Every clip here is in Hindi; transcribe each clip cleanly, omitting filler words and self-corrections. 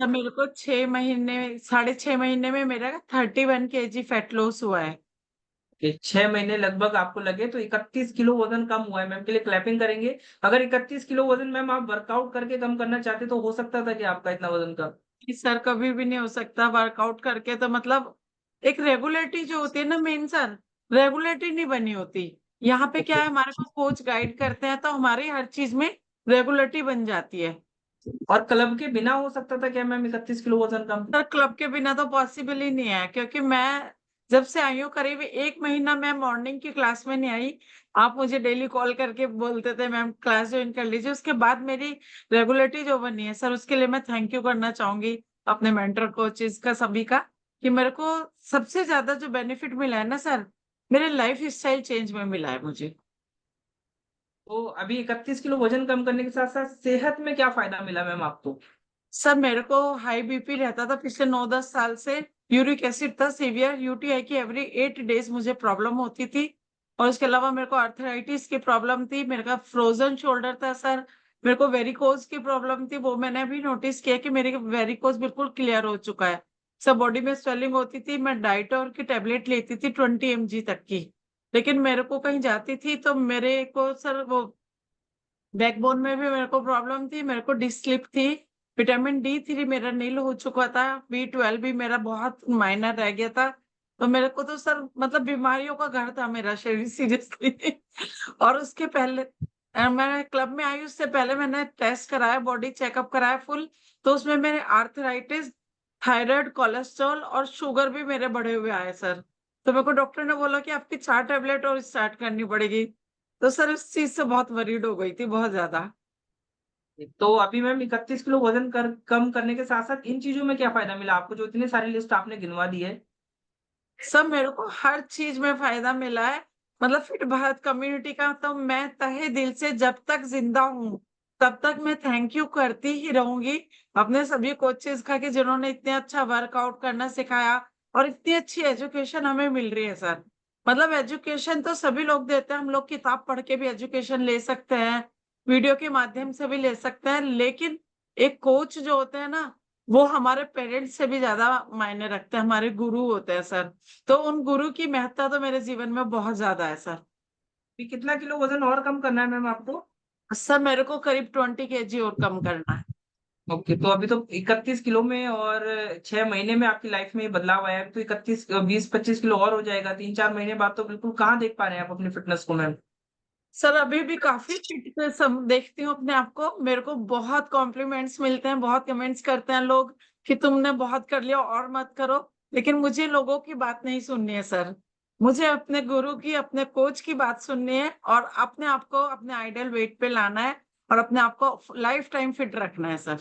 तब मेरे को 6 महीने 6.5 महीने में मेरा 31 kg फैट लॉस हुआ है। कि 6 महीने लगभग आपको लगे तो 31 किलो वजन कम हुआ है। मैम के लिए क्लैपिंग करेंगे। अगर 31 किलो वजन मैम आप वर्कआउट करके कम करना चाहते तो हो सकता था कि आपका इतना वजन कम। कि सर कभी भी नहीं हो सकता वर्कआउट करके, तो मतलब एक रेगुलेटरी जो होती है ना मेन सर, रेगुलेटरी नहीं बनी होती। यहाँ पे क्या ओके। है, हमारे को कोच गाइड करते हैं तो हमारी हर चीज में रेगुलेटरी बन जाती है। और क्लब के बिना हो सकता था क्या मैम 31 किलो वजन कम? सर क्लब के बिना तो पॉसिबल ही नहीं है, क्योंकि मैं जब से आई हूँ करीब 1 महीना मैं मॉर्निंग की क्लास में नहीं आई। आप मुझे डेली कॉल करके बोलते थे मैम क्लास ज्वाइन कर लीजिए, उसके बाद मेरी रेगुलरिटी जो बनी है सर, उसके लिए मैं थैंक यू करना चाहूंगी अपने मेंटर कोचेस का, सभी का। कि मेरे को सबसे ज्यादा जो बेनिफिट मिला है ना सर, मेरे लाइफ स्टाइल चेंज में मिला है मुझे। तो अभी 31 किलो वजन कम करने के साथ साथ सेहत में क्या फायदा मिला मैम आपको? सर मेरे को हाई बीपी रहता था पिछले 9-10 साल से। यूरिक एसिड था सीवियर, यूटीआई की एवरी 8 डेज मुझे प्रॉब्लम होती थी। और उसके अलावा मेरे को आर्थराइटिस की प्रॉब्लम थी, मेरे का फ्रोजन शोल्डर था सर। मेरे को वेरिकोज की प्रॉब्लम थी, वो मैंने अभी नोटिस किया कि मेरी वेरिकोज बिल्कुल क्लियर हो चुका है। सब बॉडी में स्वेलिंग होती थी, मैं डाइटोर की टेबलेट लेती थी 20 mg तक की। लेकिन मेरे को कहीं जाती थी तो मेरे को सर वो बैकबोन में भी मेरे को प्रॉब्लम थी, मेरे को डिस्क स्लिप थी। विटामिन D3 मेरा नील हो चुका था, B12 भी मेरा बहुत माइनर रह गया था। तो मेरे को तो सर मतलब बीमारियों का घर था मेरा शरीर सीरियसली। और उसके पहले मैं क्लब में आई, उससे पहले मैंने टेस्ट कराया, बॉडी चेकअप कराया फुल। तो उसमें मेरे आर्थराइटिस, थायराइड, कोलेस्ट्रॉल और शुगर भी मेरे बढ़े हुए आए सर। तो मेरे को डॉक्टर ने बोला कि आपकी 4 टैबलेट और स्टार्ट करनी पड़ेगी। तो सर उस चीज से बहुत वरीड हो गई थी, बहुत ज्यादा। तो अभी मैम 31 किलो वजन कम करने के साथ साथ इन चीजों में क्या फायदा मिला आपको जो इतनी सारी लिस्ट आपने गिनवा दी है? सब मेरे को हर चीज में फायदा मिला है। मतलब फिट भारत कम्युनिटी का तो मैं तहे दिल से जब तक जिंदा हूँ तब तक मैं थैंक यू करती ही रहूंगी अपने सभी कोचेस का, कि जिन्होंने इतने अच्छा वर्कआउट करना सिखाया और इतनी अच्छी एजुकेशन हमें मिल रही है सर। मतलब एजुकेशन तो सभी लोग देते हैं, हम लोग किताब पढ़ के भी एजुकेशन ले सकते हैं, वीडियो के माध्यम से भी ले सकते हैं, लेकिन एक कोच जो होते हैं ना, वो हमारे पेरेंट्स से भी ज्यादा मायने रखते हैं, हमारे गुरु होते हैं सर। तो उन गुरु की महत्ता तो मेरे जीवन में बहुत ज्यादा है सर। अभी कितना किलो वजन और कम करना है मैम आपको? सर मेरे को करीब 20 kg और कम करना है। ओके, तो अभी तो 31 किलो में और 6 महीने में आपकी लाइफ में ये बदलाव आया है, तो 20-25 किलो और हो जाएगा 3-4 महीने बाद। तो बिल्कुल कहाँ देख पा रहे हैं आप अपनी फिटनेस को मैम? सर अभी भी काफी फिट सम देखती हूँ अपने आप को, मेरे को बहुत कॉम्प्लीमेंट्स मिलते हैं, बहुत कमेंट्स करते हैं लोग कि तुमने बहुत कर लिया और मत करो। लेकिन मुझे लोगों की बात नहीं सुननी है सर, मुझे अपने गुरु की, अपने कोच की बात सुननी है और अपने आप को अपने आइडियल वेट पे लाना है और अपने आप को लाइफ टाइम फिट रखना है सर।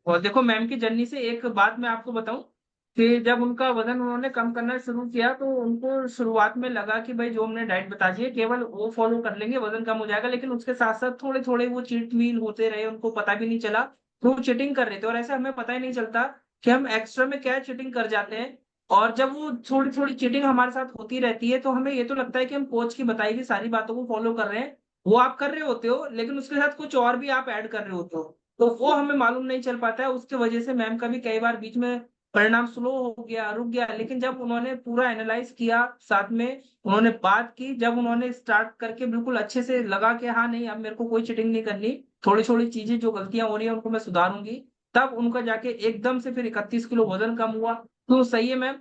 और देखो मैम की जर्नी से एक बात मैं आपको बताऊं कि जब उनका वजन उन्होंने कम करना शुरू किया तो उनको शुरुआत में लगा कि भाई जो हमने डाइट बता दी है केवल वो फॉलो कर लेंगे वजन कम हो जाएगा, लेकिन उसके साथ साथ थोड़े थोड़े वो चीट मील होते रहे, उनको पता भी नहीं चला कि वो चीटिंग कर रहे थे। और ऐसे हमें पता ही नहीं चलता कि हम एक्स्ट्रा में क्या चीटिंग कर जाते हैं। और जब वो थोड़ी थोड़ी चीटिंग हमारे साथ होती रहती है तो हमें ये तो लगता है कि हम कोच की बताई हुई सारी बातों को फॉलो कर रहे हैं, वो आप कर रहे होते हो, लेकिन उसके साथ कुछ और भी आप ऐड कर रहे होते हो। तो वो हमें मालूम नहीं चल पाता है, उसकी वजह से मैम का भी कई बार बीच में परिणाम स्लो हो गया, रुक गया। लेकिन जब उन्होंने पूरा एनालाइज किया, साथ में उन्होंने बात की, जब उन्होंने स्टार्ट करके बिल्कुल अच्छे से लगा कि हाँ नहीं अब मेरे को कोई चीटिंग नहीं करनी, थोड़ी थोड़ी चीजें जो गलतियां हो रही है उनको मैं सुधारूंगी, तब उनका जाके एकदम से फिर 31 किलो वजन कम हुआ। तो सही है मैम।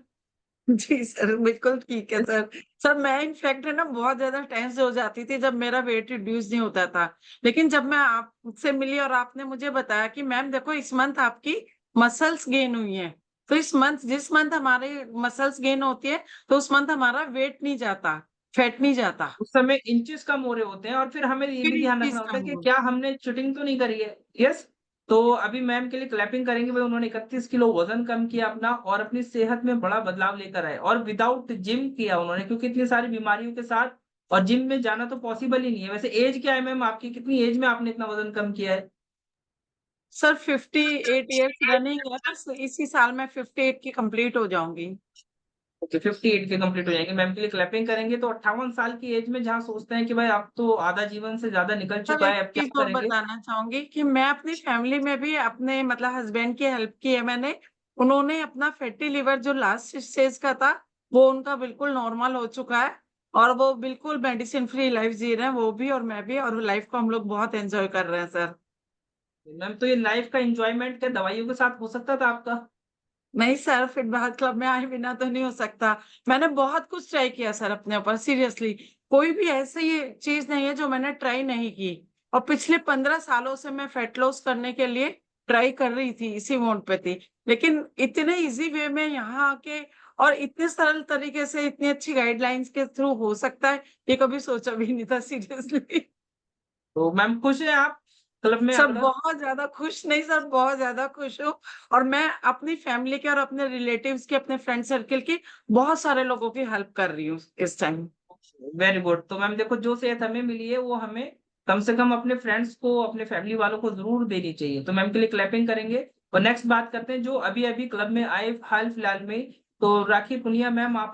जी सर बिल्कुल ठीक है सर। सर मैं इनफैक्ट है ना बहुत ज्यादा टेंस हो जाती थी जब मेरा वेट रिड्यूस नहीं होता था। लेकिन जब मैं आपसे मिली और आपने मुझे बताया कि मैम देखो इस मंथ आपकी मसल्स गेन हुई है, तो इस मंथ जिस मंथ हमारे मसल्स गेन होती है तो उस मंथ हमारा वेट नहीं जाता, फैट नहीं जाता, उस समय इंचेस कम हो रहे होते हैं और फिर हमें ये फिर भी ध्यान इंक्रीज रखना होता कम है कि हो। क्या हमने चीटिंग तो नहीं करी है। यस। तो अभी मैम के लिए क्लैपिंग करेंगे भाई, उन्होंने 31 किलो वजन कम किया अपना और अपनी सेहत में बड़ा बदलाव लेकर आए और विदाउट जिम किया उन्होंने, क्योंकि इतनी सारी बीमारियों के साथ और जिम में जाना तो पॉसिबल ही नहीं है। वैसे एज क्या है मैम आपकी, कितनी एज में आपने इतना वजन कम किया है? सर 58 ईयर्स रनिंग है, बस इसी साल मैं 58 की कंप्लीट हो जाऊंगी। ओके 58 के कंप्लीट हो जाएंगे। मैम के लिए क्लैपिंग करेंगे। तो 58 साल की एज में जहाँ सोचते हैं कि भाई अब तो आधा जीवन से ज्यादा निकल सर चुका एक है, अब क्या चीज और करेंगे? बताना चाहूंगी कि मैं अपनी फैमिली में भी अपने मतलब हस्बैंड की हेल्प की है मैंने। उन्होंने अपना फैटी लिवर जो लास्ट स्टेज का था वो उनका बिल्कुल नॉर्मल हो चुका है, और वो बिल्कुल मेडिसिन फ्री लाइफ जी रहे हैं, वो भी और मैं भी, और लाइफ को हम लोग बहुत एंजॉय कर रहे हैं सर। मैम तो ये लाइफ का एंजॉयमेंट क्या दवाइयों के साथ हो सकता था आपका? नहीं सर, फिट भारत क्लब में आए बिना तो नहीं हो सकता। मैंने बहुत कुछ ट्राई किया सर अपने ऊपर, सीरियसली। कोई भी ऐसी ये चीज नहीं है जो मैंने ट्राई नहीं की। और पिछले 15 सालों से मैं फैट लॉस करने के लिए ट्राई कर रही थी, इसी मोड पे थी। लेकिन इतने इजी वे में यहाँ आके और इतने सरल तरीके से इतनी अच्छी गाइडलाइंस के थ्रू हो सकता है, ये कभी सोचा भी नहीं था सीरियसली। तो मैम खुश हैं आप क्लब में सर आकर? बहुत ज्यादा खुश नहीं सर, बहुत ज्यादा खुश हूँ। और मैं अपनी फैमिली के और अपने रिलेटिव्स की, अपने फ्रेंड सर्कल की बहुत सारे लोगों की हेल्प कर रही हूँ इस टाइम। Very good. तो मैम देखो जो सेहत हमें मिली है वो हमें कम से कम अपने फ्रेंड्स को, अपने फैमिली वालों को जरूर देनी चाहिए। तो मैम के लिए क्लैपिंग करेंगे। और नेक्स्ट बात करते हैं जो अभी अभी क्लब में आए हाल फिलहाल में। तो राखी पुनिया मैम, आप